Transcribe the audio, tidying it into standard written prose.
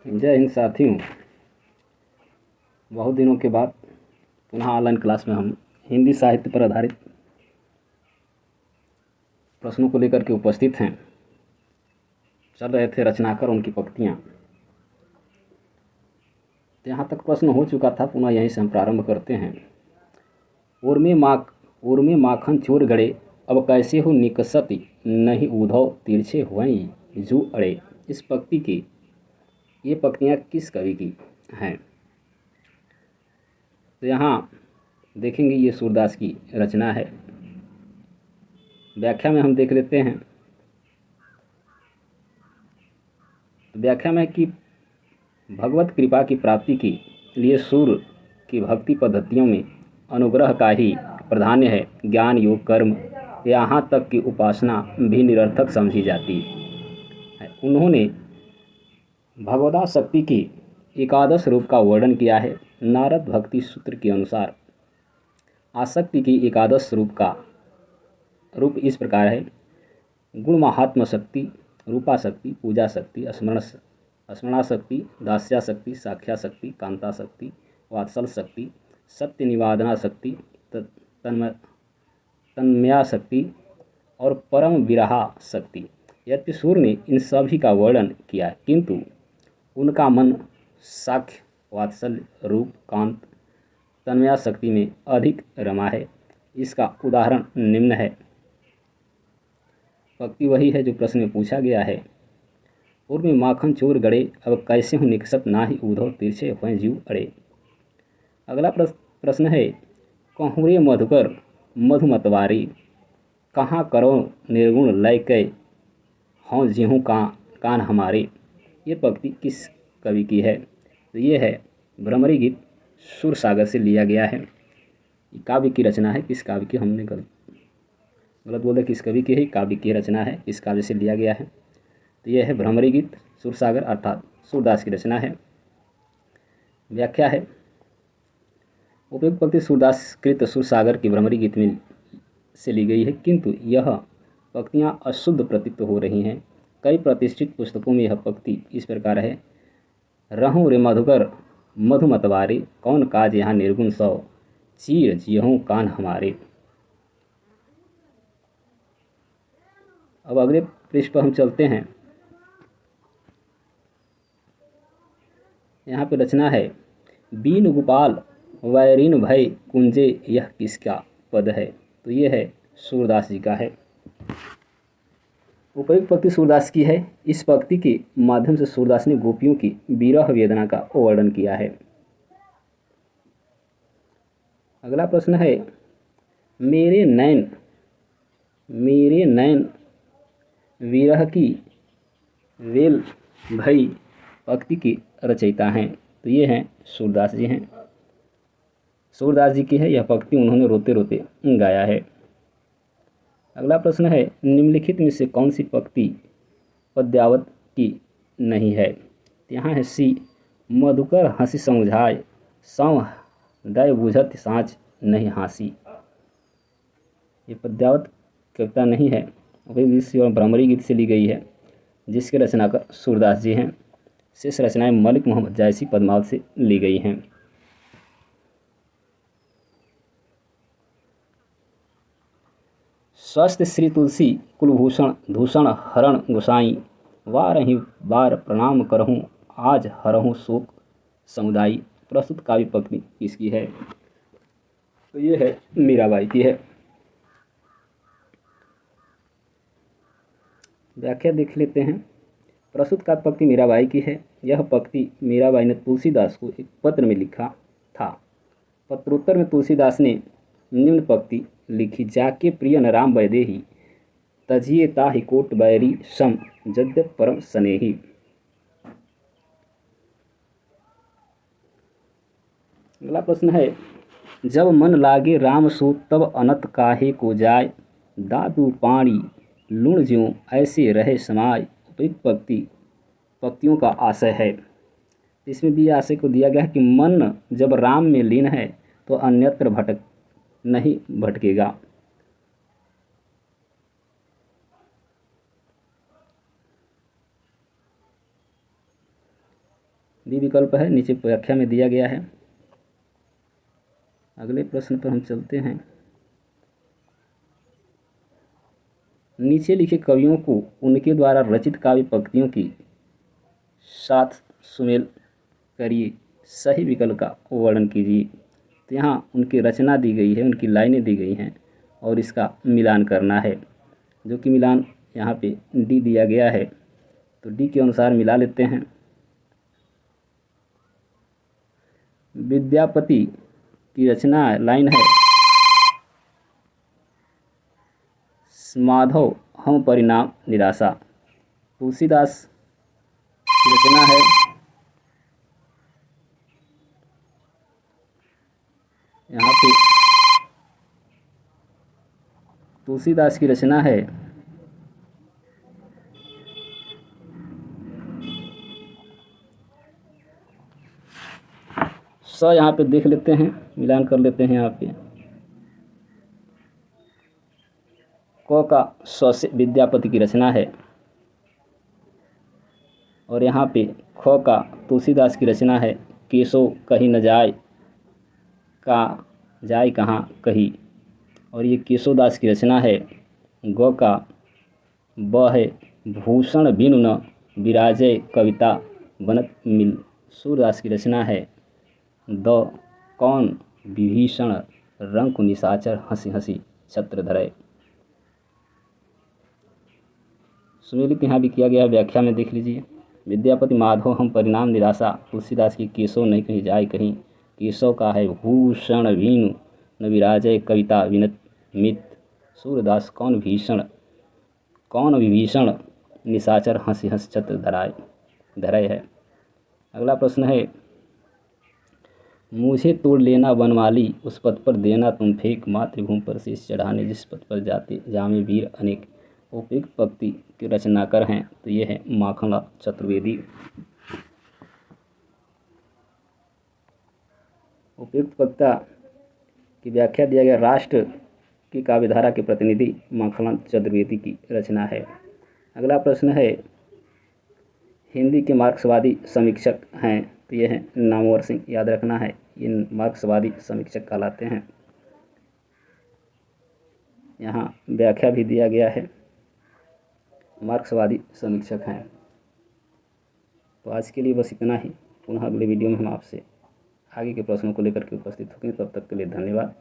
जय हिंद साथियों। बहुत दिनों के बाद पुनः ऑनलाइन क्लास में हम हिंदी साहित्य पर आधारित प्रश्नों को लेकर के उपस्थित हैं। चल रहे थे रचनाकर उनकी पंक्तियाँ। यहाँ तक प्रश्न हो चुका था, पुनः यहीं से हम प्रारंभ करते हैं। उर में माखन चोर गड़े, अब कैसे हो निकसती, नहीं उधव तिरछे हुई जू अड़े। इस पंक्ति की ये पंक्तियाँ किस कवि की हैं? तो यहाँ देखेंगे ये सूरदास की रचना है। व्याख्या में हम देख लेते हैं। व्याख्या में कि भगवत कृपा की प्राप्ति के लिए सूर्य की भक्ति पद्धतियों में अनुग्रह का ही प्राधान्य है। ज्ञान, योग, कर्म, यहाँ तक कि उपासना भी निरर्थक समझी जाती है। उन्होंने भगवदाशक्ति की एकादश रूप का वर्णन किया है। नारद भक्ति सूत्र के अनुसार आसक्ति की एकादश रूप इस प्रकार है: गुण महात्म शक्ति, रूपाशक्ति, पूजाशक्ति, स्मरणाशक्ति, दास्याशक्ति, साख्याशक्ति, कांताशक्ति, वात्सल शक्ति, सत्य निवादना शक्ति, तन्मयाशक्ति और परम विरहा शक्ति। यद्यपि सूर्य ने इन सभी का वर्णन किया, किंतु उनका मन साख्य, वात्सल्य, रूप, कांत, तन्मयाशक्ति में अधिक रमा है। इसका उदाहरण निम्न है। पंक्ति वही है जो प्रश्न में पूछा गया है। पूर्व में माखन चोर गड़े, अब कैसे हूँ निकसत, ना ही उधव तिरछे हुए जीव अड़े। अगला प्रश्न है, कहूँ रे मधुकर मधुमतवारी, कहाँ करो निर्गुण लय कै, हों जिहूँ कान हमारे। ये पंक्ति किस कवि की है? तो ये है भ्रमरी गीत सुरसागर से लिया गया है। काव्य की रचना है। किस काव्य की, हमने गलत बोला, किस कवि की है? काव्य की रचना है। इस काव्य से लिया गया है। तो यह है भ्रमरी गीत सुरसागर, अर्थात सूरदास की रचना है। व्याख्या है, उपयुक्त पंक्ति सूरदास कृत सुरसागर की भ्रमरी गीत में से ली गई है, किंतु यह पंक्तियाँ अशुद्ध प्रतीत हो रही हैं। कई प्रतिष्ठित पुस्तकों में यह पंक्ति इस प्रकार है: रहूं रे मधुकर मधुमतवारे, कौन काज यहाँ निर्गुण सौ, चीर जियहूँ कान हमारे। अब अगले पृष्ठ पर हम चलते हैं। यहाँ पे रचना है, बीन गोपाल वैरीन भय कुंजे, यह किसका पद है? तो ये है सूरदास जी का है। उपयुक्त पंक्ति सूरदास की है। इस पंक्ति के माध्यम से सूरदास ने गोपियों की विरह वेदना का वर्णन किया है। अगला प्रश्न है, मेरे नैन विरह की वेल भई पंक्ति की रचयिता हैं। तो ये हैं सूरदास जी हैं। सूरदास जी की है यह पंक्ति, उन्होंने रोते रोते गाया है। अगला प्रश्न है, निम्नलिखित में से कौन सी पंक्ति पद्यावत की नहीं है? यहाँ है सी, मधुकर हंसी समझाए, सौ दय बुझत साँच नहीं हाँसी। ये पद्यावत कविता नहीं है, वही और भ्रमरी गीत से ली गई है, जिसके रचनाकार सूरदास जी हैं। शेष रचनाएं मलिक मोहम्मद जायसी पद्मावत से ली गई हैं। स्वस्थ श्री तुलसी कुलभूषण धूषण हरण गोसाई, वारहि बार प्रणाम करहूँ, आज हरहूँ शोक समुदायी। प्रस्तुत काव्य पंक्ति किसकी है? तो ये है मीराबाई की है। व्याख्या देख लेते हैं। प्रस्तुत काव्य पंक्ति मीराबाई की है। यह पंक्ति मीराबाई ने तुलसीदास को एक पत्र में लिखा था। पत्रोत्तर में तुलसीदास ने निम्न पंक्ति लिखी, जाके प्रिय न राम वैदेही, तजिए ताहि कोट बैरी सम, यद्यप परम स्नेही। अगला प्रश्न है, जब मन लागे राम सो, तब अनत काहे को जाय, दादू पाणी लूण ज्यों ऐसे रहे समाय। उपयुक्त पंक्तियों का आशय है। इसमें भी आशय को दिया गया है कि मन जब राम में लीन है तो अन्यत्र नहीं भटकेगा। बी विकल्प है, नीचे व्याख्या में दिया गया है। अगले प्रश्न पर हम चलते हैं। नीचे लिखे कवियों को उनके द्वारा रचित काव्य पंक्तियों की साथ सुमेल करिए, सही विकल्प का वर्णन कीजिए। तो यहाँ उनकी रचना दी गई है, उनकी लाइनें दी गई हैं और इसका मिलान करना है, जो कि मिलान यहाँ पे डी दिया गया है। तो डी के अनुसार मिला लेते हैं। विद्यापति की रचना लाइन है, माधव हम परिणाम निराशा। तुलसीदास की रचना है, यहाँ पे तुलसीदास की रचना है यहाँ पे देख लेते हैं, मिलान कर लेते हैं। यहाँ पे क का स से विद्यापति की रचना है और यहाँ पे ख का तुलसीदास की रचना है, केशो कहीं न जाए, का जाए कहाँ कहीं। और ये केशोदास की रचना है। ग का ब है, भूषण बिनु न विराजय कविता बनत मिल। सूरदास की रचना है। द कौन विभीषण रंक निशाचर हंसी हंसी छत्र धरे। सुमेलित यहाँ भी किया गया, व्याख्या में देख लीजिए। विद्यापति माधव हम परिणाम निराशा। तुलसीदास की केशव नहीं कहीं जाए कहीं, केशव का है भूषण भीनु न विराजय कविता विनत मित। सूरदास कौन विभीषण निशाचर हंसी हंस छत्र धराए है। अगला प्रश्न है, मुझे तोड़ लेना वनमाली, उस पथ पर देना तुम फेंक, मातृभूमि पर शीश चढ़ाने जिस पथ पर जाते जामे वीर अनेक। उपयुक्त पंक्ति के रचनाकार हैं, तो ये है माखनलाल चतुर्वेदी। उपयुक्त पंक्ति की व्याख्या दिया गया, राष्ट्र की काव्यधारा के प्रतिनिधि माखनलाल चतुर्वेदी की रचना है। अगला प्रश्न है, हिंदी के मार्क्सवादी समीक्षक हैं, तो ये है नामवर सिंह, याद रखना है, ये मार्क्सवादी समीक्षक कहलाते हैं। यहाँ व्याख्या भी दिया गया है, मार्क्सवादी समीक्षक हैं। तो आज के लिए बस इतना ही। पुनः अगले वीडियो में हम आपसे आगे के प्रश्नों को लेकर के उपस्थित होंगे। तब तक के लिए धन्यवाद।